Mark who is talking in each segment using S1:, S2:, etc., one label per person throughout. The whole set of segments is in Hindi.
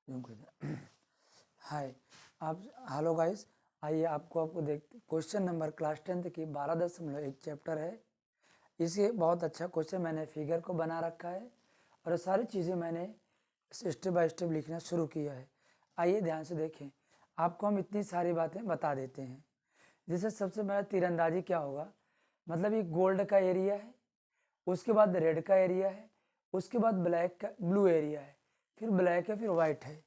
S1: हाय आप हेलो गाइस। आइए आपको देखते क्वेश्चन नंबर क्लास 10th की 12.1 चैप्टर है। इसे बहुत अच्छा क्वेश्चन मैंने फिगर को बना रखा है और ये सारी चीज़ें मैंने स्टेप बाय स्टेप लिखना शुरू किया है। आइए ध्यान से देखें, आपको हम इतनी सारी बातें बता देते हैं। जैसे सबसे पहले तीरंदाजी क्या होगा, मतलब ये गोल्ड का एरिया है, उसके बाद रेड का एरिया है, उसके बाद ब्लैक का ब्लू एरिया है, फिर ब्लैक है, फिर वाइट है।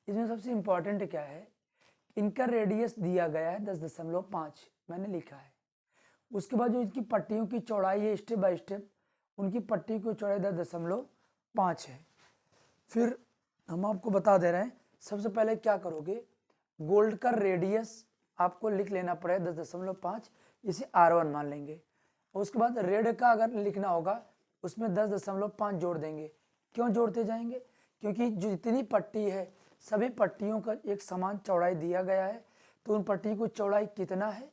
S1: इसमें सबसे इंपॉर्टेंट क्या है, इनका रेडियस दिया गया है 10.5 मैंने लिखा है। उसके बाद जो इनकी पट्टियों की चौड़ाई है स्टेप बाय स्टेप, उनकी पट्टी की चौड़ाई 10.5 है। फिर हम आपको बता दे रहे हैं, सबसे पहले क्या करोगे, गोल्ड का रेडियस आपको लिख लेना पड़ेगा 10.5, इसे R1 मान लेंगे। और उसके बाद रेड का अगर लिखना होगा उसमें 10.5 जोड़ देंगे। क्यों जोड़ते जाएंगे, क्योंकि जो जितनी पट्टी है सभी पट्टियों का एक समान चौड़ाई दिया गया है, तो उन पट्टी की चौड़ाई कितना है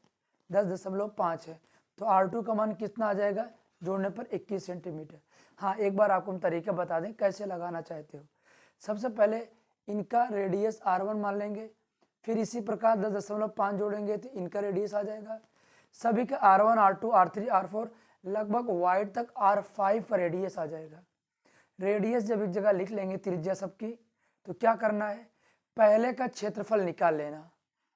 S1: 10.5 है, तो R2 का मान कितना आ जाएगा जोड़ने पर 21 सेंटीमीटर। हाँ, एक बार आपको हम तरीका बता दें कैसे लगाना चाहते हो। सबसे पहले इनका रेडियस R1 मान लेंगे, फिर इसी प्रकार 10.5 जोड़ेंगे तो इनका रेडियस आ जाएगा। सभी का R1 R2 R3 R4 लगभग वाइड तक R5 का रेडियस आ जाएगा। रेडियस जब एक जगह लिख लेंगे त्रिज्या सबकी, तो क्या करना है, पहले का क्षेत्रफल निकाल लेना,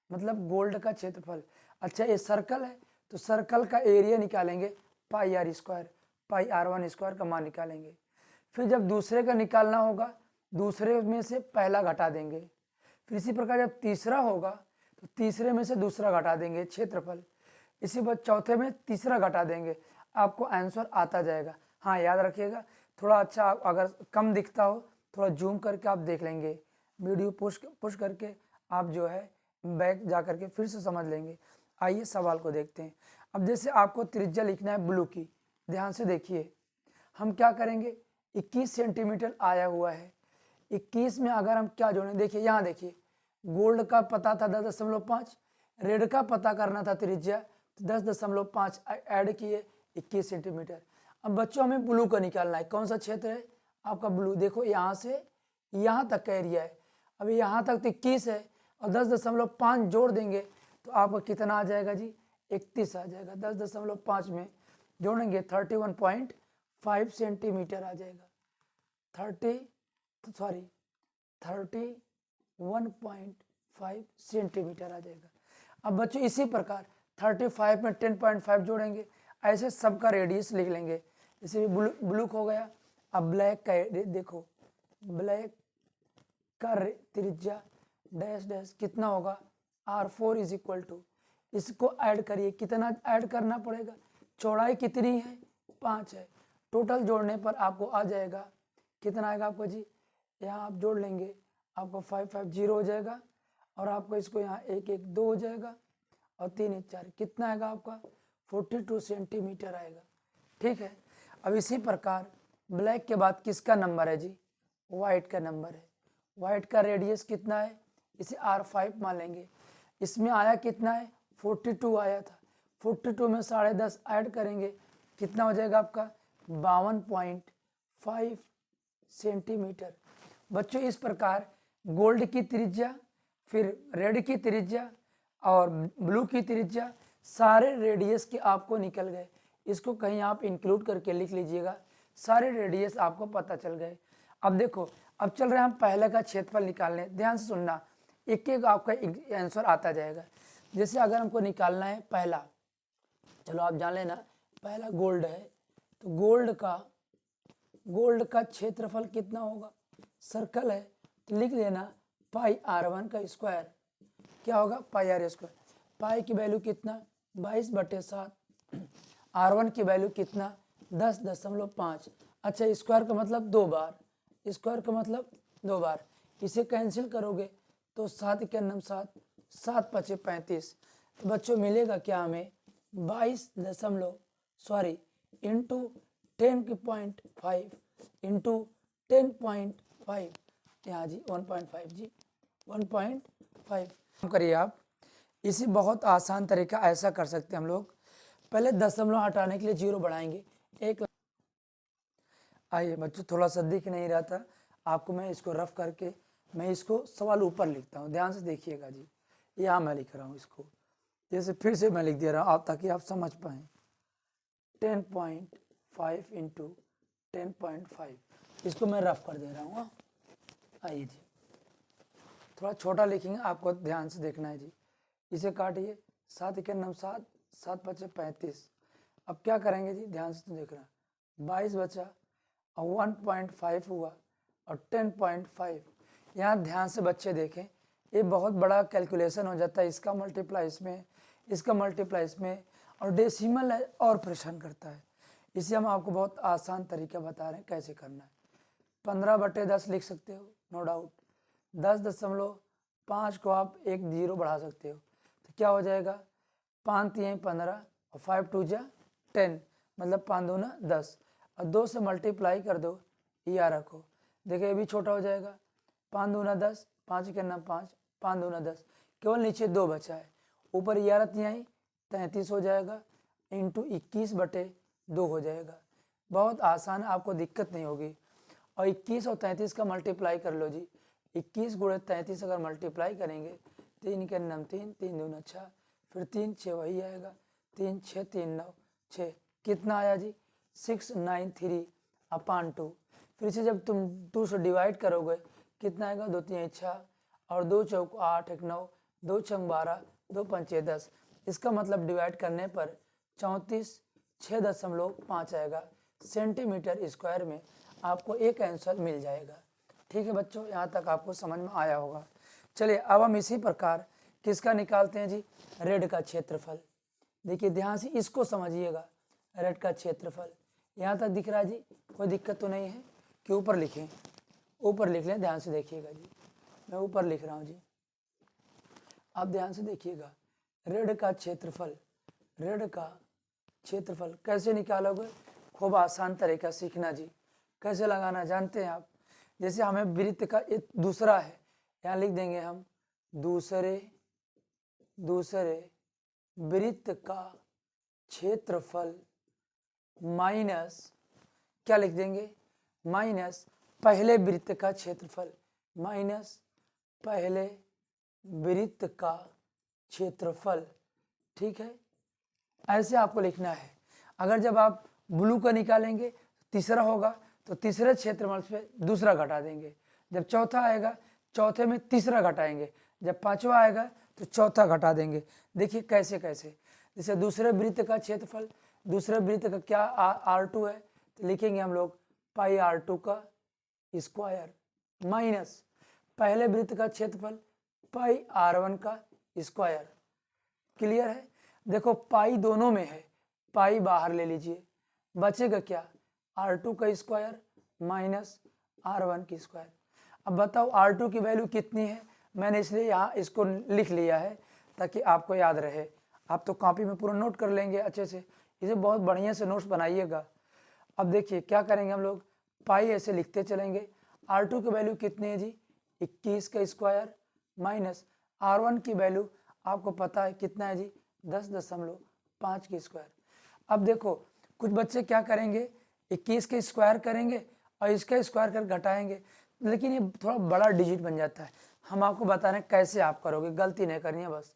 S1: मतलब गोल्ड का क्षेत्रफल। अच्छा ये सर्कल है तो सर्कल का एरिया निकालेंगे, पाई R स्क्वायर, पाई R1 स्क्वायर का मान निकालेंगे। फिर जब दूसरे का निकालना होगा, दूसरे में से पहला घटा देंगे। फिर इसी प्रकार जब तीसरा होगा तो तीसरे में से दूसरा घटा देंगे क्षेत्रफल। इसी बात चौथे में तीसरा घटा देंगे, आपको आंसर आता जाएगा। हाँ याद रखिएगा, थोड़ा अच्छा अगर कम दिखता हो थोड़ा जूम करके आप देख लेंगे, वीडियो पुश करके आप जो है बैक जा करके फिर से समझ लेंगे। आइए सवाल को देखते हैं। अब जैसे आपको त्रिज्या लिखना है ब्लू की, ध्यान से देखिए हम क्या करेंगे, 21 सेंटीमीटर आया हुआ है। 21 में अगर हम क्या जोड़ें, देखिए यहाँ देखिए, गोल्ड का पता था 10.5, रेड का पता करना था त्रिज्या, तो 10.5 ऐड किए 21 सेंटीमीटर। अब बच्चों हमें ब्लू का निकालना है, कौन सा क्षेत्र है आपका ब्लू, देखो यहाँ से यहाँ तक का एरिया है। अभी यहाँ तक तो 21 है और 10.5 जोड़ देंगे तो आपका कितना आ जाएगा जी, 31 आ जाएगा। 10.5 में जोड़ेंगे 31.5 सेंटीमीटर आ जाएगा। 31.5 सेंटीमीटर आ जाएगा। अब बच्चों इसी प्रकार 35 में 10.5 जोड़ेंगे, ऐसे सबका रेडियस लिख लेंगे। जैसे ब्लू हो गया। अब ब्लैक का देखो, ब्लैक का त्रिज्या डैश डैश कितना होगा, R4 इज इक्वल टू, इसको ऐड करिए, कितना ऐड करना पड़ेगा, चौड़ाई कितनी है 5 है, टोटल जोड़ने पर आपको आ जाएगा कितना आएगा आपको जी, यहाँ आप जोड़ लेंगे आपको 5 5 0 हो जाएगा, और आपको इसको यहाँ 1 1 2 हो जाएगा, और 3 1 4 कितना आएगा आपका 42 सेंटीमीटर आएगा। ठीक है। अब इसी प्रकार ब्लैक के बाद किसका नंबर है जी, वाइट का नंबर है। वाइट का रेडियस कितना है, इसे R5 मान लेंगे। इसमें आया कितना है 42 आया था, 42 में 10.5 ऐड करेंगे, कितना हो जाएगा आपका 52.5 सेंटीमीटर। बच्चों इस प्रकार गोल्ड की त्रिज्या, फिर रेड की त्रिज्या और ब्लू की त्रिज्या, सारे रेडियस के आपको निकल गए। इसको कहीं आप इंक्लूड करके लिख लीजिएगा, सारे रेडियस आपको पता चल गए। अब देखो, अब चल रहे हैं हम पहले का क्षेत्रफल निकालने, ध्यान से सुनना, एक एक आपका आंसर आता जाएगा। जैसे अगर हमको निकालना है पहला, चलो आप जान लेना, पहला गोल्ड है तो गोल्ड का क्षेत्रफल कितना होगा, सर्कल है तो लिख लेना पाई R1 का स्क्वायर, क्या होगा पाई R स्क्वायर। पाई की वैल्यू कितना 22/7, R1 की वैल्यू कितना 10.5। अच्छा स्क्वायर का मतलब 2 बार, स्क्वायर का मतलब 2 बार, इसे कैंसिल करोगे तो 7 के 9 7, 7 5 35, तो बच्चों मिलेगा क्या हमें 22 इंटू 10.5 इंटू 10.5, यहाँ जी 1.5 जी 1.5 करिए आप। इसी बहुत आसान तरीका ऐसा कर सकते हैं हम लोग, पहले दशमलव हटाने के लिए 0 बढ़ाएंगे 1। आइए बच्चों, थोड़ा सा दिख नहीं रहा था आपको, मैं इसको रफ करके मैं इसको सवाल ऊपर लिखता हूँ, ध्यान से देखिएगा जी। यहाँ मैं लिख रहा हूँ इसको, जैसे फिर से मैं लिख दे रहा हूँ आप, ताकि आप समझ पाएँ। 10.5 इंटू 10.5, इसको मैं रफ कर दे रहा हूँ। आइए जी, थोड़ा छोटा लिखेंगे, आपको ध्यान से देखना है जी। इसे काटिए, 7 1 9 7, 7 5 35। अब क्या करेंगे जी, ध्यान से तो देख रहा, 22 बचा और 1.5 हुआ और 10.5। यहाँ ध्यान से बच्चे देखें, ये बहुत बड़ा कैलकुलेशन हो जाता है, इसका मल्टीप्लाई इसमें, इसका मल्टीप्लाई इसमें, और डेसिमल है और परेशान करता है। इसे हम आपको बहुत आसान तरीका बता रहे हैं कैसे करना है। 15/10 लिख सकते हो, नो डाउट। 10.5 को आप एक 0 बढ़ा सकते हो, तो क्या हो जाएगा, 5 3 15 और 5 2 जा 10, मतलब 5 2 10, और 2 से मल्टीप्लाई कर दो, या रखो। देखिए ये भी छोटा हो जाएगा, 5 2 10, 5 1 5, 5 2 10, केवल नीचे 2 बचा है, ऊपर 11 3 33 हो जाएगा, इंटू 21/2 हो जाएगा। बहुत आसान, आपको दिक्कत नहीं होगी। और 21 और 33 का मल्टीप्लाई कर लो जी, 21 गुणे 33 अगर मल्टीप्लाई करेंगे, 3 के 9 3, 3 2 6, फिर 3 6 वही आएगा, 3 6 3 9 6, कितना आया जी, 693/2। फिर इसे जब तुम 2 से डिवाइड करोगे, कितना आएगा, 2 3 6 और 2 चौक 8 1 9, 2 छंग 12, 2 पंचे 10। इसका मतलब डिवाइड करने पर 34.6.5 आएगा, सेंटीमीटर स्क्वायर में आपको एक आंसर मिल जाएगा। ठीक है बच्चों, यहाँ तक आपको समझ में आया होगा। चलिए अब हम इसी प्रकार किसका निकालते हैं जी, रेड का क्षेत्रफल। देखिए ध्यान से इसको समझिएगा, रेड का क्षेत्रफल यहाँ तक दिख रहा है जी, कोई दिक्कत तो नहीं है कि ऊपर लिखें, ऊपर लिख लें, ध्यान से देखिएगा जी, मैं ऊपर लिख रहा हूँ जी। आप ध्यान से देखिएगा, रेड का क्षेत्रफल, रेड का क्षेत्रफल कैसे निकालोगे, खूब आसान तरीका सीखना जी। कैसे लगाना जानते हैं आप, जैसे हमें वृत्त का एक दूसरा है, यहाँ लिख देंगे हम दूसरे वृत्त का क्षेत्रफल माइनस, क्या लिख देंगे, माइनस पहले वृत्त का क्षेत्रफल, माइनस पहले वृत्त का क्षेत्रफल। ठीक है, ऐसे आपको लिखना है। अगर जब आप ब्लू का निकालेंगे, तीसरा होगा तो तीसरे क्षेत्रफल से दूसरा घटा देंगे, जब चौथा आएगा चौथे में तीसरा घटाएंगे, जब पांचवा आएगा तो चौथा घटा देंगे। देखिए कैसे कैसे, जैसे दूसरे वृत्त का क्षेत्रफल, दूसरे वृत्त का क्या R2 है, तो लिखेंगे हम लोग पाई R2 का स्क्वायर, माइनस पहले वृत्त का क्षेत्रफल पाई R1 का स्क्वायर। क्लियर है, देखो पाई दोनों में है, पाई बाहर ले लीजिए, बचेगा क्या, R2 का स्क्वायर माइनस R1 की स्क्वायर। अब बताओ R2 की वैल्यू कितनी है, मैंने इसलिए यहाँ इसको लिख लिया है ताकि आपको याद रहे। आप तो कॉपी में पूरा नोट कर लेंगे अच्छे से, इसे बहुत बढ़िया से नोट्स बनाइएगा। अब देखिए क्या करेंगे हम लोग, पाई ऐसे लिखते चलेंगे। R2 की वैल्यू कितनी है जी, 21 का स्क्वायर माइनस R1 की वैल्यू आपको पता है कितना है जी, 10.5 की स्क्वायर। अब देखो कुछ बच्चे क्या करेंगे, 21 के स्क्वायर करेंगे और इसका स्क्वायर कर घटाएंगे, लेकिन ये थोड़ा बड़ा डिजिट बन जाता है। हम आपको बता रहे हैं कैसे आप करोगे, गलती नहीं करनी है बस।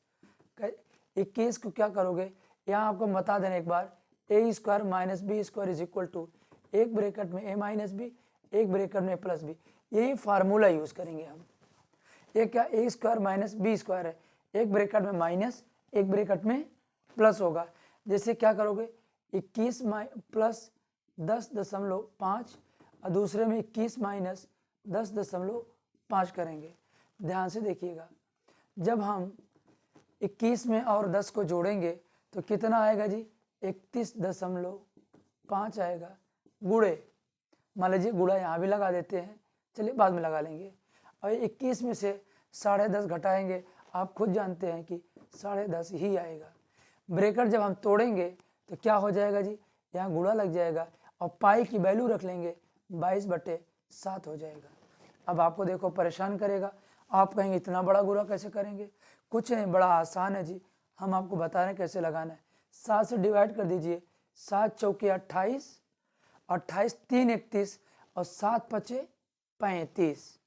S1: 21 को क्या करोगे, यहाँ आपको बता देना एक बार, a square minus b square is equal to, एक ब्रैकेट में a माइनस बी, एक ब्रैकेट में प्लस बी, यही फार्मूला यूज करेंगे हम। ये क्या, a square minus b square है, एक ब्रैकेट में माइनस, एक ब्रैकेट में प्लस होगा। जैसे क्या करोगे, 21 प्लस 10.5 और दूसरे में 21 माइनस 10.5 करेंगे। ध्यान से देखिएगा, जब हम 21 में और 10 को जोड़ेंगे तो कितना आएगा जी, 31.5 आएगा, गुणे, मान लीजिए गुणा यहाँ भी लगा देते हैं, चलिए बाद में लगा लेंगे। और 21 में से 10.5 घटाएंगे, आप खुद जानते हैं कि 10.5 ही आएगा। ब्रैकेट जब हम तोड़ेंगे तो क्या हो जाएगा जी, यहाँ गुणा लग जाएगा और पाई की वैल्यू रख लेंगे, 22/7 हो जाएगा। अब आपको देखो परेशान करेगा, आप कहेंगे इतना बड़ा गुणा कैसे करेंगे, कुछ नहीं, बड़ा आसान है जी, हम आपको बता रहे हैं कैसे लगाना है। 7 से डिवाइड कर दीजिए, 7 चौके 28, 28 3 31 और 7 5 35।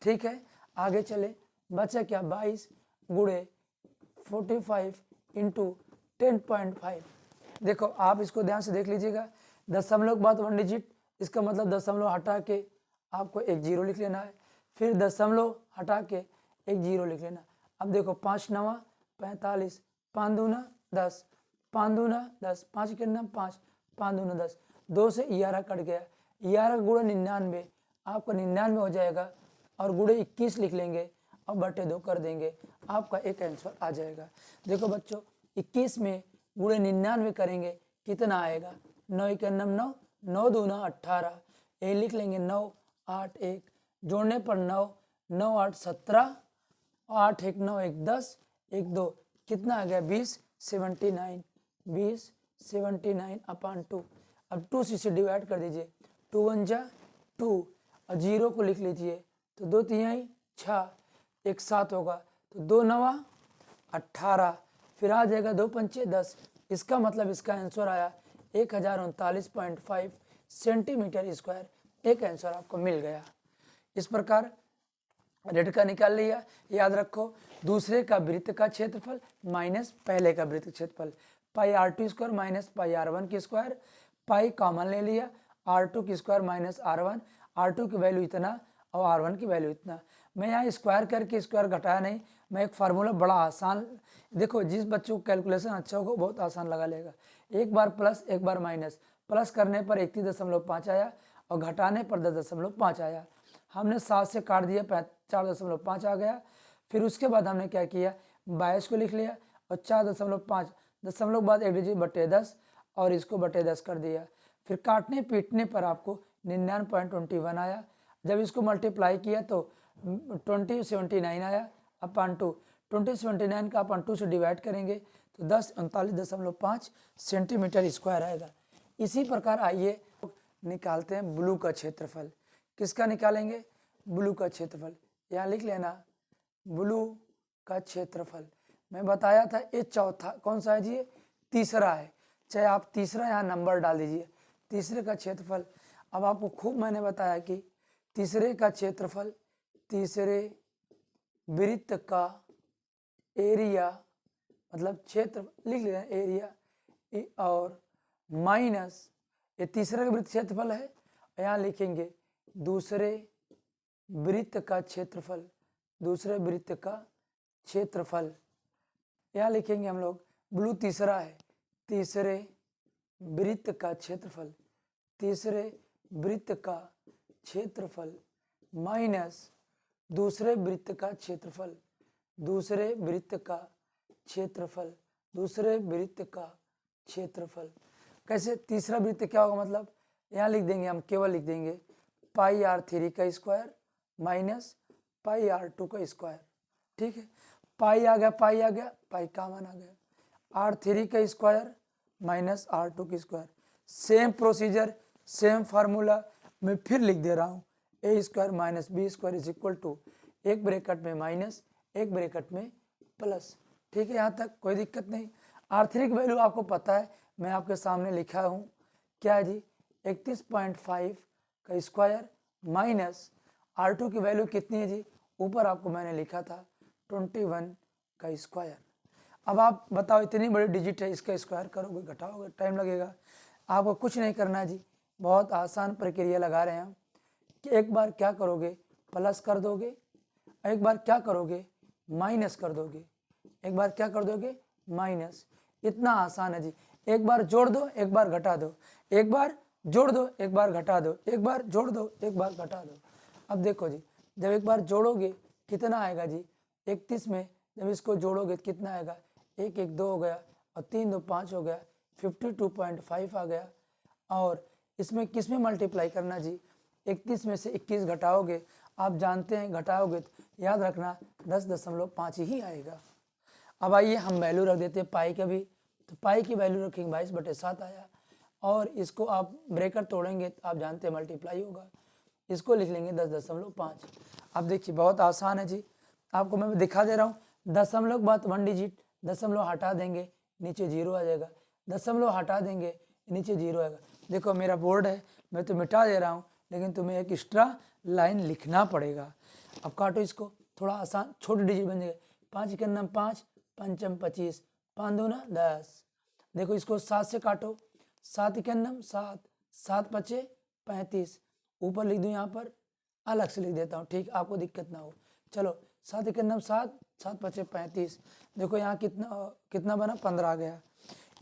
S1: ठीक है, आगे चले, बचा क्या 22 गुणे 45 इंटू 10.5। देखो आप इसको ध्यान से देख लीजिएगा, दशमलव के बाद 1 डिजिट, इसका मतलब दशमलव हटा के आपको एक जीरो लिख लेना है, फिर दशमलव हटा के एक जीरो लिख लेना। अब देखो 5 9 45, 5 दूना 10, 5 दूना 10, 5 के 9 5, 5 दूना 10, 2 से 11 कट गया, 11 गुणा 99 आपका 99 हो जाएगा, और गुणे 21 लिख लेंगे और बटे 2 कर देंगे, आपका एक आंसर आ जाएगा। देखो बच्चों 21 में गुणे 99 करेंगे कितना आएगा, 9 के 9 9 दूना 18, ये लिख लेंगे 9 8 1, जोड़ने पर 9 9 8 17, 8 1 9 1 10 1 2, कितना आ गया 20 79, 20 79 अपान 2। अब 2 से डिवाइड कर दीजिए, 2 1 जा 2, और जीरो को लिख लीजिए, तो 2 3 6, एक 7 होगा, तो 2 9 18, फिर आ जाएगा 2 5 10, इसका मतलब इसका आंसर आया 1039.5 सेंटीमीटर स्क्वायर, एक आंसर आपको मिल गया। इस प्रकार रेड का निकाल लिया। याद रखो दूसरे का वृत्त का क्षेत्रफल माइनस पहले का वृत्त क्षेत्रफल, पाई r2 square minus pi r1 की स्क्वायर, पाई कॉमन ले लिया, r2 की स्क्वायर माइनस r1, r2 की वैल्यू इतना और r1 की वैल्यू इतना। मैं यहाँ स्क्वायर करके स्क्वायर घटाया नहीं, मैं एक फार्मूला बड़ा आसान, देखो जिस बच्चों को कैलकुलेशन अच्छा होगा बहुत आसान लगा लेगा। एक बार प्लस एक बार माइनस, प्लस करने पर 31.5 आया और घटाने पर 10.5 आया। हमने 7 से काट दिया, 4.5 आ गया। फिर उसके बाद हमने क्या किया, 22 को लिख लिया और 4.5, दशमलव बाद 1 डिजिट बटे 10 और इसको बटे 10 कर दिया। फिर काटने पीटने पर आपको 99.21 आया। जब इसको मल्टीप्लाई किया तो 2079 आया अपान 2, 2079 का अपान 2 से डिवाइड करेंगे तो 1039.5 सेंटीमीटर स्क्वायर आएगा। इसी प्रकार आइए निकालते हैं ब्लू का क्षेत्रफल। किसका निकालेंगे, ब्लू का क्षेत्रफल, यहाँ लिख लेना ब्लू का क्षेत्रफल। मैं बताया था ये चौथा कौन सा है जी, तीसरा है, चाहे आप तीसरा यहाँ नंबर डाल दीजिए, तीसरे का क्षेत्रफल। अब आपको खूब मैंने बताया कि तीसरे का क्षेत्रफल, तीसरे वृत्त का एरिया मतलब क्षेत्र लिख लेना एरिया, और माइनस ये तीसरे का वृत्त क्षेत्रफल है, यहाँ लिखेंगे दूसरे वृत्त का क्षेत्रफल, दूसरे वृत्त का क्षेत्रफल, यहाँ लिखेंगे हम लोग ब्लू तीसरा है, तीसरे वृत्त का क्षेत्रफल, तीसरे वृत्त का क्षेत्रफल माइनस दूसरे वृत्त का क्षेत्रफल, दूसरे वृत्त का क्षेत्रफल, दूसरे वृत्त का क्षेत्रफल। कैसे, तीसरा वृत्त क्या होगा, मतलब यहाँ लिख देंगे हम, केवल लिख देंगे पाई r3 का स्क्वायर माइनस पाई r2 का स्क्वायर। ठीक है, पाई आ गया, पाई आ गया, पाई कॉमन आ गया, r3 का स्क्वायर माइनस r2 की square. Same procedure, same formula मैं फिर लिख दे रहा हूँ, a square minus b square is equal to, एक ब्रैकेट में माइनस एक ब्रैकेट में प्लस। ठीक है, यहाँ तक कोई दिक्कत नहीं। r3 की वैल्यू आपको पता है, मैं आपके सामने लिखा हूँ, क्या है जी 31.5 का स्क्वायर माइनस r2 की वैल्यू कितनी है जी, ऊपर आपको मैंने लिखा था 21 का स्क्वायर। अब आप बताओ इतनी बड़ी डिजिट है, इसका स्क्वायर करोगे घटाओगे टाइम लगेगा, आपको कुछ नहीं करना है जी, बहुत आसान प्रक्रिया लगा रहे हैं हम कि एक बार क्या करोगे प्लस कर दोगे, एक बार क्या करोगे माइनस कर दोगे, एक बार क्या कर दोगे माइनस। इतना आसान है जी, एक बार जोड़ दो एक बार घटा दो, एक बार जोड़ दो एक बार घटा दो, एक बार जोड़ दो एक बार घटा दो। अब देखो जी, जब एक बार जोड़ोगे कितना आएगा जी, 31 में जब इसको जोड़ोगे कितना आएगा, 1 1 2 हो गया और 3 2 5 हो गया, 52.5 आ गया। और इसमें किस में मल्टीप्लाई करना जी, 31 में से 21 घटाओगे, आप जानते हैं घटाओगे तो याद रखना 10.5 ही आएगा। अब आइए हम वैल्यू रख देते हैं पाई का भी, तो पाई की वैल्यू रखेंगे 22/7 आया, और इसको आप ब्रेकर तोड़ेंगे तो आप जानते हैं मल्टीप्लाई होगा, इसको लिख लेंगे 10.5। अब देखिए बहुत आसान है जी, आपको मैं दिखा दे रहा हूँ, दशमलव के बाद 1 डिजिट, दशमलव हटा देंगे नीचे 0 आ जाएगा, दशमलव हटा देंगे नीचे 0 आएगा। देखो मेरा बोर्ड है, मैं तो मिटा दे रहा हूँ, लेकिन तुम्हें एक एक्स्ट्रा लाइन लिखना पड़ेगा। अब काटो इसको, थोड़ा आसान छोटे डिजिट बन जाएगा। 5 के नाम 5, पंचम 25, 5 दूना 10। देखो इसको 7 से काटो, 7 के नाम 7, 7 पचे 35, ऊपर लिख दूँ यहाँ पर, अलग से लिख देता हूँ, ठीक, आपको दिक्कत ना हो। चलो 7 के नाम 7, 7 पचे 35, देखो यहाँ कितना बना 15 आ गया।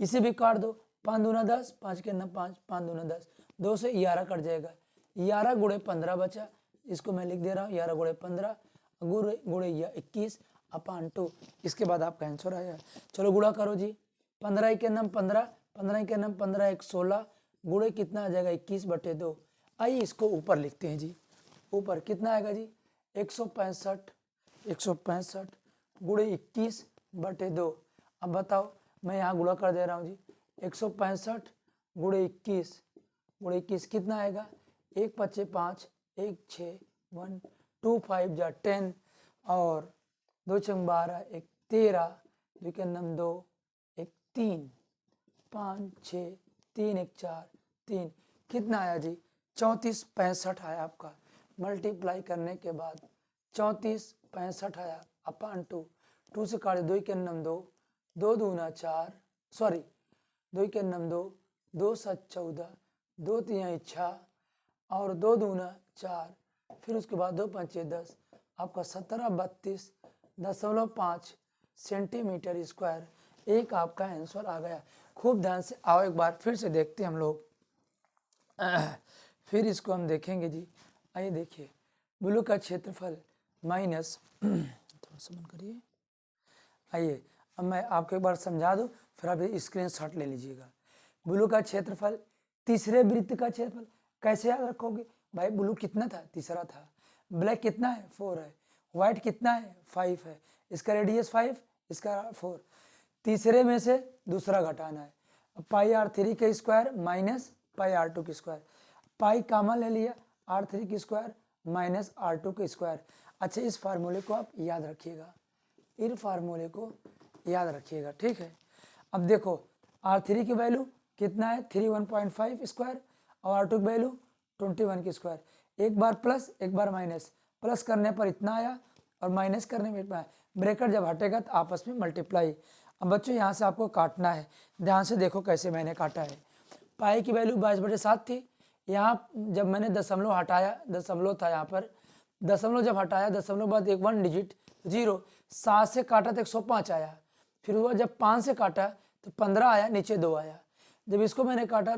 S1: इसे भी काट दो, 5 दूना 10, 5 के नाम 5, 5 दूना 10, 2 से 11 कट जाएगा, 11 गुणे 15 बचा, इसको मैं लिख दे रहा हूँ 11 गुणे 15 गुणे 21 अपान 2। इसके बाद आपका आंसर आया। चलो गुणा करो जी, 15 के नाम 15, 15 के नाम 15 1 16, गुणे कितना आ जाएगा 21/2। आइए इसको ऊपर लिखते हैं जी, ऊपर कितना आएगा जी 165, 165 गुणे 21/2। अब बताओ, मैं यहाँ गुणा कर दे रहा हूँ जी, 165 गुणे 21 कितना आएगा, 1 पचे 5, 1 6 1 2 5 जा 10 और 2 छंग 12, 1 13, 2 के नाम 2, 1 3, 5 6 3 1 4 3, कितना आया जी 34 65 आया आपका। मल्टीप्लाई करने के बाद 34 65 आया अपान 2, 2 से काटे 2 के नाम 2, 2 दूना 4, सॉरी 2 के नाम 2, 2 7 14, 2 3 6 और 2 दूना 4, फिर उसके बाद 2 पंचे 10, आपका 1732.5 सेंटीमीटर स्क्वायर एक आपका आंसर आ गया। खूब ध्यान से आओ, एक बार फिर से देखते हैं हम लोग, फिर इसको हम देखेंगे जी। आइए देखिए, ब्लू का क्षेत्रफल माइनस थोड़ा सा बंद करिए। आइए अब मैं आपको एक बार समझा दूं, फिर आप स्क्रीनशॉट ले लीजिएगा। ब्लू का क्षेत्रफल, तीसरे वृत्त का क्षेत्रफल कैसे याद रखोगे भाई, ब्लू कितना था, तीसरा था, ब्लैक कितना है 4 है, व्हाइट कितना है 5 है, इसका रेडियस 5, इसका 4, तीसरे में से दूसरा घटाना है। पाई r3 का स्क्वायर माइनस पाई r2 का स्क्वायर, पाई कामा ले लिया, r3 की स्क्वायर माइनस r2 का स्क्वायर। अच्छा, इस फार्मूले को आप याद रखिएगा, इन फार्मूले को याद रखिएगा, ठीक है। अब देखो r3 की वैल्यू कितना है 31.5 स्क्वायर और r2 की वैल्यू 21 की स्क्वायर, एक बार प्लस एक बार माइनस, प्लस करने पर इतना आया और माइनस करने में इतना आया, ब्रैकेट जब हटेगा तो आपस में मल्टीप्लाई। अब बच्चों यहाँ से आपको काटना है, ध्यान से देखो कैसे मैंने काटा है। पाई की वैल्यू 22/7 थी, यहाँ जब मैंने दशमलव हटाया, दशमलव था यहाँ पर, दशमलव जब हटाया, दशमलव बाद एक 1 डिजिट 0, 7 से काटा तो 105 आया, फिर हुआ जब 5 से काटा तो 15 आया, नीचे 2 आया। जब इसको मैंने काटा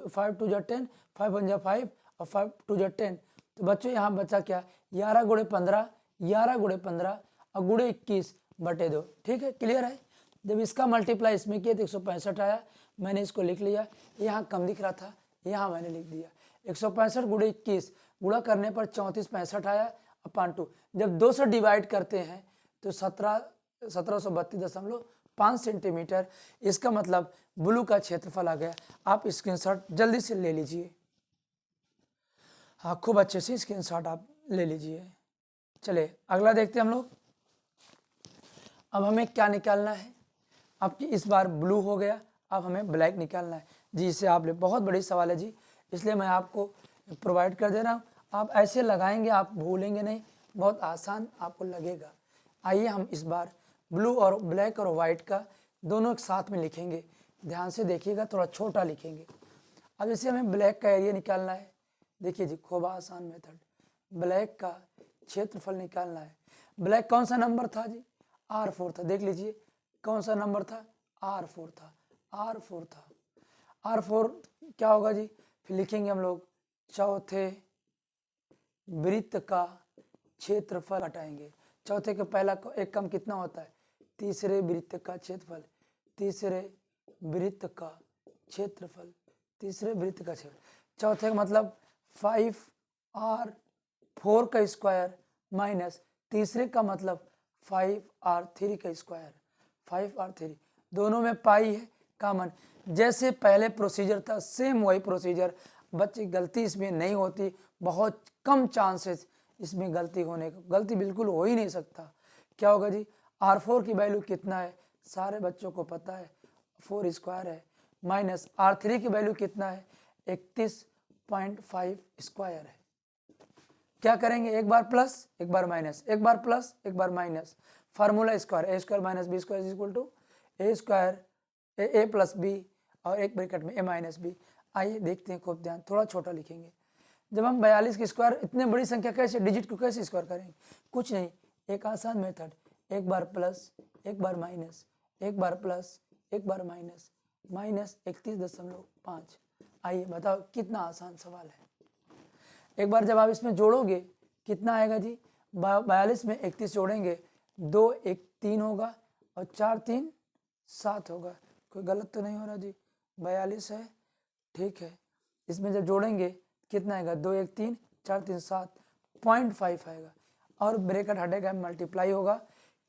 S1: 5 2 जा 10, 5 1 जा 5 और 5 2 जा 10, तो बच्चों यहाँ बचा क्या 11 गुणे 15, 11 गुणे 15 और गुणे 21/2, ठीक है, क्लियर है। जब इसका मल्टीप्लाई इसमें किया तो 165 आया, मैंने इसको लिख लिया, यहाँ कम दिख रहा था, यहाँ मैंने लिख दिया 165 गुणे 21, गुणा करने पर 34 65 आया अपान 2। जब 2 से डिवाइड करते हैं तो 1732.5 सेंटीमीटर, इसका मतलब ब्लू का क्षेत्रफल आ गया। आप स्क्रीनशॉट जल्दी से ले लीजिए, हाँ खूब अच्छे से स्क्रीनशॉट आप ले लीजिए। चले अगला देखते हैं हम लोग। अब हमें क्या निकालना है, आपकी इस बार ब्लू हो गया, अब हमें ब्लैक निकालना है जी। इससे आप ले बहुत बड़ी सवाल है जी, इसलिए मैं आपको प्रोवाइड कर दे रहा हूँ, आप ऐसे लगाएंगे आप भूलेंगे नहीं, बहुत आसान आपको लगेगा। आइए हम इस बार ब्लू और ब्लैक और वाइट का दोनों एक साथ में लिखेंगे, ध्यान से देखिएगा, थोड़ा छोटा लिखेंगे। अब जैसे हमें ब्लैक का एरिया निकालना है, देखिए जी खूब आसान मेथड, ब्लैक का क्षेत्रफल निकालना है। ब्लैक कौन सा नंबर था जी, R4 था, देख लीजिए कौन सा नंबर था, R4 था, R4 था, R4 क्या होगा जी, फिर लिखेंगे हम लोग चौथे वृत्त का क्षेत्रफल हटाएंगे, चौथे के पहला एक कम कितना होता है, तीसरे वृत्त का क्षेत्रफल, तीसरे वृत्त का क्षेत्रफल, तीसरे वृत्त का क्षेत्रफल, चौथे का मतलब 5R4 का स्क्वायर माइनस तीसरे का मतलब 5R3 का स्क्वायर, 5R3, दोनों में पाई है कॉमन। जैसे पहले प्रोसीजर था सेम वही प्रोसीजर, बच्चे गलती इसमें नहीं होती, बहुत कम चांसेस इसमें गलती होने का, गलती बिल्कुल हो ही नहीं सकता। क्या होगा जी, R4 की वैल्यू कितना है, सारे बच्चों को पता है 4 स्क्वायर है, माइनस R3 की वैल्यू कितना है 31.5 स्क्वायर है। क्या करेंगे, एक बार प्लस एक बार माइनस, एक बार प्लस एक बार minus, formula square, a square minus b square is equal to a square a plus b और एक ब्रैकेट में ए माइनस बी। आइए देखते हैं, खूब ध्यान, थोड़ा छोटा लिखेंगे। जब हम 42 की स्क्वायर, इतने बड़ी संख्या कैसे, डिजिट को कैसे स्क्वायर करेंगे, कुछ नहीं, एक आसान मेथड, एक बार प्लस एक बार माइनस, एक बार प्लस एक बार माइनस, माइनस 31.5। आइए बताओ कितना आसान सवाल है। एक बार जब आप इसमें जोड़ोगे कितना आएगा जी, 42 में 31 जोड़ेंगे, 2 1 3 होगा और 4 3 7 होगा। कोई गलत तो नहीं हो रहा जी, 42 है, ठीक है। इसमें जब जोड़ेंगे कितना आएगा, 2 1 3 4 3 7, 0.5 आएगा और ब्रैकेट हटेगा, मल्टीप्लाई होगा,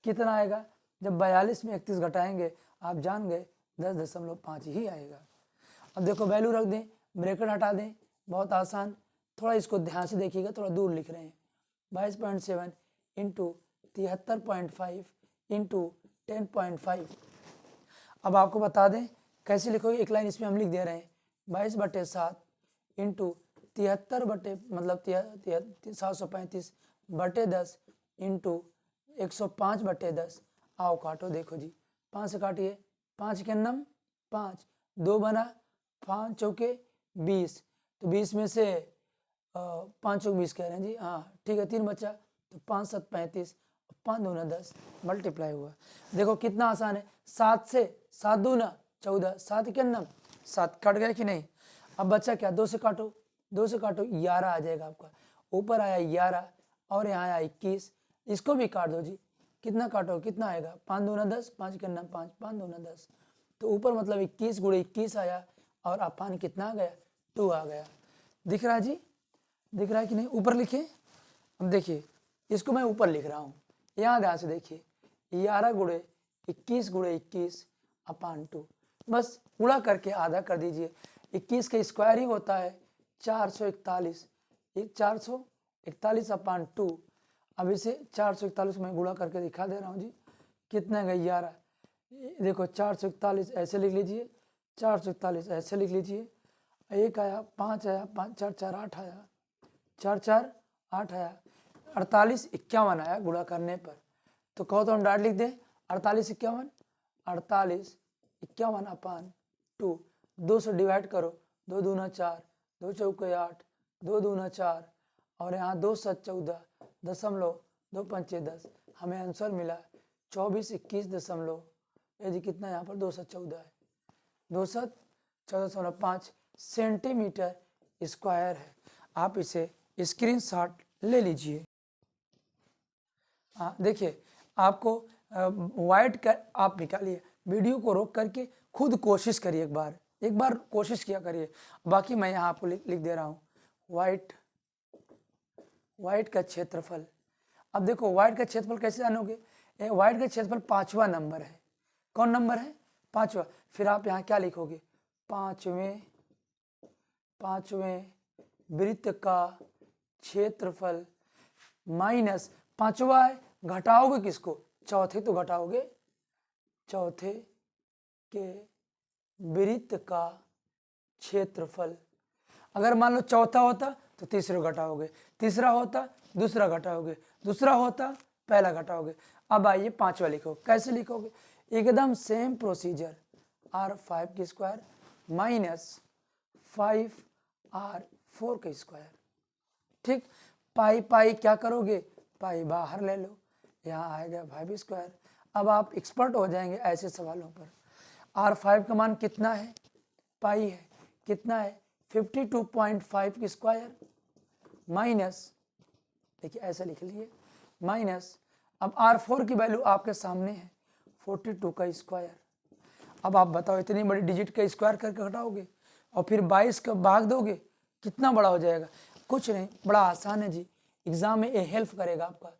S1: कितना आएगा, जब 42 में 31 घटाएंगे आप जान गए 10.5 ही आएगा। अब देखो वैल्यू रख दें, ब्रैकेट हटा दें, बहुत आसान, थोड़ा इसको ध्यान से देखिएगा, थोड़ा दूर लिख रहे हैं, 22.7 इंटू 73.5 इंटू 10.5। अब आपको बता दें कैसे लिखोगे, एक लाइन इसमें हम लिख दे रहे हैं, 22/7 इंटू 73 बटे मतलब 735/10 इंटू 105/10। आओ काटो, देखो जी, 5 से काटिए, 5 के नम 5, 2 बना, 5 चौके 20, तो 20 में से 5 चौके 20 कह रहे हैं जी, हाँ ठीक है, 3 बचा, तो 5 7 35, 5 दूना 10, मल्टीप्लाई हुआ। देखो कितना आसान है, 7 से 7 दूना 14, 7 के नम 7, कट गए कि नहीं। अब बच्चा क्या, 2 से काटो, 2 से काटो 11 आ जाएगा आपका, ऊपर आया 11 और यहाँ आया 21, इसको भी काट दो जी, कितना काटो कितना आएगा, 5 दूना 10, 5 के नम 5, 5 दूना 10, तो ऊपर मतलब 21 गुणे 21 आया और अपान कितना आ गया, 2 आ गया। दिख रहा है जी, दिख रहा है कि नहीं, ऊपर लिखे। अब देखिए इसको मैं ऊपर लिख रहा हूँ, यहाँ ध्यान से देखिए, 11 गुणे 21 गुणे 21 अपान 2, बस गुणा करके आधा कर दीजिए। 21 का स्क्वायर ही होता है 441, 441 अपान 2। अब इसे 441 में गुणा करके दिखा दे रहा हूँ जी, कितना है 11, देखो 441 ऐसे लिख लीजिए, 441 ऐसे लिख लीजिए, 1 आया, 5 आया, 5 4 4 8 आया, 4 4 8 आया, 48 51 आया गुणा करने पर। तो कहो तो हम डायरेक्ट लिख दें 48 51, 48 51 अपान 2, 2 से डिवाइड करो, 2 दूना 4, 2 चौके 8, 2 दूना 4 और यहाँ 2 7 14 दशमलव 2 पंचे 10, हमें आंसर मिला 24 21 ये जी कितना यहाँ पर 2 7 14 है, 2 7 14.5 सेंटीमीटर स्क्वायर है। आप इसे स्क्रीनशॉट ले लीजिए। देखिए आपको वाइट का आप निकालिए, वीडियो को रोक करके खुद कोशिश करिए, एक बार कोशिश किया करिए, बाकी मैं यहाँ आपको लिख दे रहा हूँ, वाइट का क्षेत्रफल। अब देखो वाइट का क्षेत्रफल कैसे जानोगे, वाइट का क्षेत्रफल 5वां नंबर है, कौन नंबर है, 5वां। फिर आप यहाँ क्या लिखोगे, 5वें वृत्त का क्षेत्रफल माइनस 5वां है, घटाओगे किसको, चौथे तो घटाओगे, चौथे के वृत्त का क्षेत्रफल। अगर मान लो चौथा होता तो तीसरे घटाओगे, तीसरा होता दूसरा घटाओगे, दूसरा होता पहला घटाओगे। अब आइए 5वां लिखो, कैसे लिखोगे, एकदम सेम प्रोसीजर, R5 की स्क्वायर माइनस 5R4 का स्क्वायर, ठीक। पाई पाई क्या करोगे, पाई बाहर ले लो, यहाँ आएगा 5 स्क्वायर। अब आप एक्सपर्ट हो जाएंगे ऐसे सवालों पर। R5 का मान कितना है, पाई है, कितना है 52.5 की स्क्वायर माइनस, देखिए ऐसे लिख लीजिए माइनस, अब R4 की वैल्यू आपके सामने है 42 का स्क्वायर। अब आप बताओ इतनी बड़ी डिजिट का स्क्वायर करके घटाओगे और फिर 22 का भाग दोगे, कितना बड़ा हो जाएगा, कुछ नहीं, बड़ा आसान है जी, एग्जाम में ये हेल्प करेगा आपका।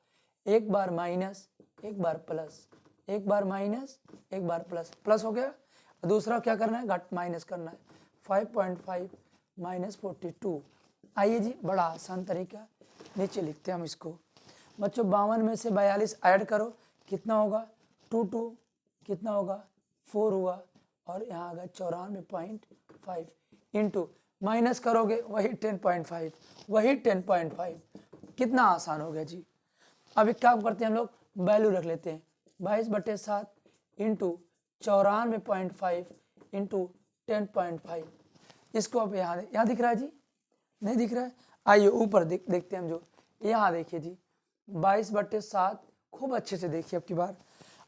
S1: एक बार माइनस एक बार प्लस, एक बार माइनस एक बार प्लस, प्लस हो गया, दूसरा क्या करना है, घट माइनस करना है, 5.5 माइनस 42। आइए जी बड़ा आसान तरीका, नीचे लिखते हैं हम इसको। बच्चों 52 में से 42 ऐड करो, कितना होगा 2 कितना होगा 4 हुआ और यहाँ आ गया 94.5 इंटू माइनस करोगे वही 10.5, वही 10.5 कितना आसान हो गया जी। अब एक काम करते हैं, हम लोग वैल्यू रख लेते हैं 22/7 इंटू 94.5 इंटू 10.5। इसको अब यहाँ दिख रहा है जी, नहीं दिख रहा है? आइए ऊपर देखते हैं हम जो, यहाँ देखिए जी 22/7, खूब अच्छे से देखिए अब की बार।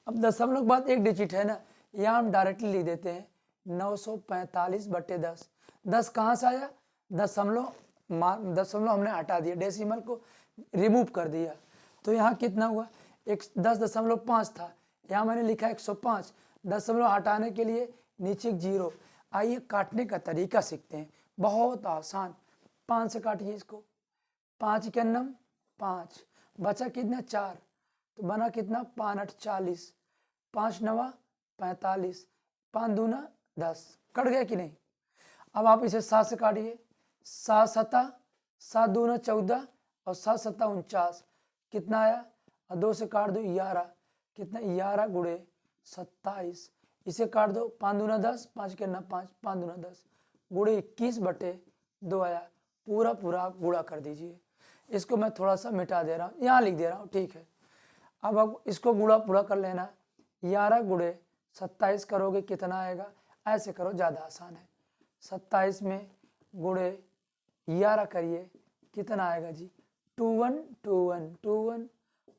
S1: अब दशमलव के बाद एक डिजिट है ना, यहाँ हम डायरेक्टली लिख देते हैं 945/10। 10 कहाँ से आया? दशमलव हमने हटा दिया, डेसिमल को रिमूव कर दिया, तो यहाँ कितना हुआ? 10.5 था, यहाँ मैंने लिखा 105। दशमलव हटाने के लिए नीचे 0। आइए काटने का तरीका सीखते हैं, बहुत आसान। 5 से काटिए इसको, 5 के 9 5, बचा कितना? 4, तो बना कितना? 5 8 40, 5 9 45, 5 2 10। कट गया कि नहीं? अब आप इसे 7 से काटिए, 7 7 7 2 14 और 7 7 49, कितना आया? और 2 से काट दो 11, कितना? 11 गुणे 27। इसे काट दो, 5 2 10, 5 के 9 5, 5 2 10 गुणे 21/2 आया। पूरा गुणा कर दीजिए। इसको मैं थोड़ा सा मिटा दे रहा हूँ, यहाँ लिख दे रहा हूँ, ठीक है। अब इसको गुणा पूरा कर लेना, 11 गुणे 27 करोगे कितना आएगा? ऐसे करो, ज़्यादा आसान है। 27 में गुणे 11 करिए, कितना आएगा जी? 2 1 2 1 2 1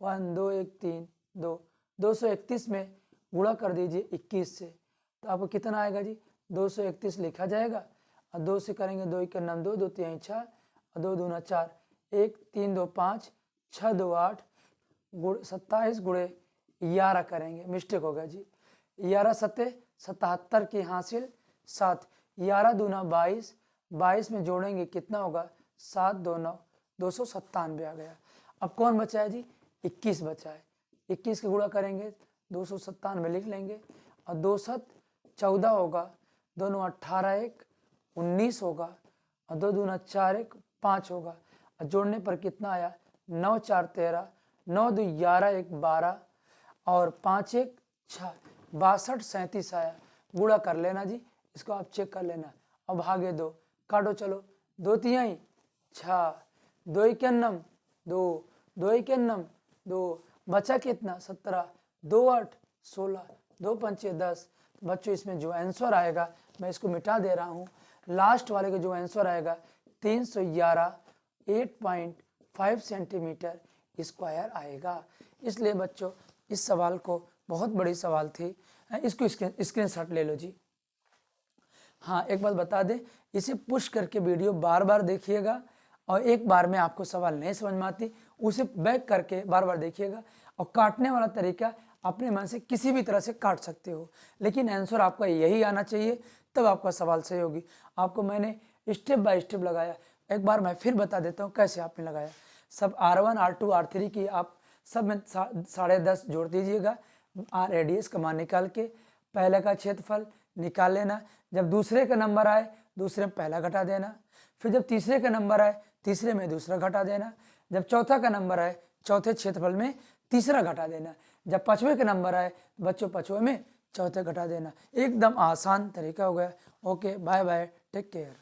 S1: 1 2 1 3 2, 231 में गुणा कर दीजिए 21 से, तो आपको कितना आएगा जी? 231 लिखा जाएगा, और 2 से करेंगे 2 1 9 2 2 3 6 और 2 2 4 1 3 2 5 6 2 8 27 गुणे 11 करेंगे, मिस्टेक हो गया जी। 11 सत्ते 77 की हासिल 7, 11 दूना 22, 22 में जोड़ेंगे कितना होगा? 7 2 9, 297 आ गया। अब कौन बचा है जी? 21 बचा है। 21 के गुणा करेंगे 297 लिख लेंगे, और 2 7 14 होगा, दोनों 18 1 19 होगा, और 2 दूना 4 1 5 होगा, और जोड़ने पर कितना आया? 9 4 13, 9 2 11 1 12 और 5 1 6, 62 37 आया। गुणा कर लेना जी, इसको आप चेक कर लेना। अब भागे 2, काटो चलो, 2 3 6, 2 1 9 2, 2 1 9 2, बचा कितना? 17, 2 8 16, 2 5 10। बच्चों इसमें जो आंसर आएगा, मैं इसको मिटा दे रहा हूँ, लास्ट वाले का जो आंसर आएगा 311 8.5 सेंटीमीटर स्क्वायर आएगा। इसलिए बच्चों इस सवाल को, बहुत बड़ी सवाल थी, इसको स्क्रीनशॉट ले लो जी। हाँ, एक बात बता दें, इसे पुश करके वीडियो बार बार देखिएगा, और एक बार में आपको सवाल नहीं समझ में आती, उसे बैक करके बार बार देखिएगा। और काटने वाला तरीका अपने मन से किसी भी तरह से काट सकते हो, लेकिन आंसर आपका यही आना चाहिए, तब आपका सवाल सही होगी। आपको मैंने स्टेप बाय स्टेप लगाया, एक बार मैं फिर बता देता हूँ कैसे आपने लगाया। सब R1 R2 R3 की आप सब में 10.5 जोड़ दीजिएगा, रेडियस का मान निकाल के पहले का क्षेत्रफल निकाल लेना। जब दूसरे का नंबर आए, दूसरे में पहला घटा देना, फिर जब तीसरे का नंबर आए, तीसरे में दूसरा घटा देना, जब चौथा का नंबर आए, चौथे क्षेत्रफल में तीसरा घटा देना, जब पांचवें का नंबर आए, बच्चों पांचवें में चौथे घटा देना। एकदम आसान तरीका हो गया। Okay, bye bye, take care.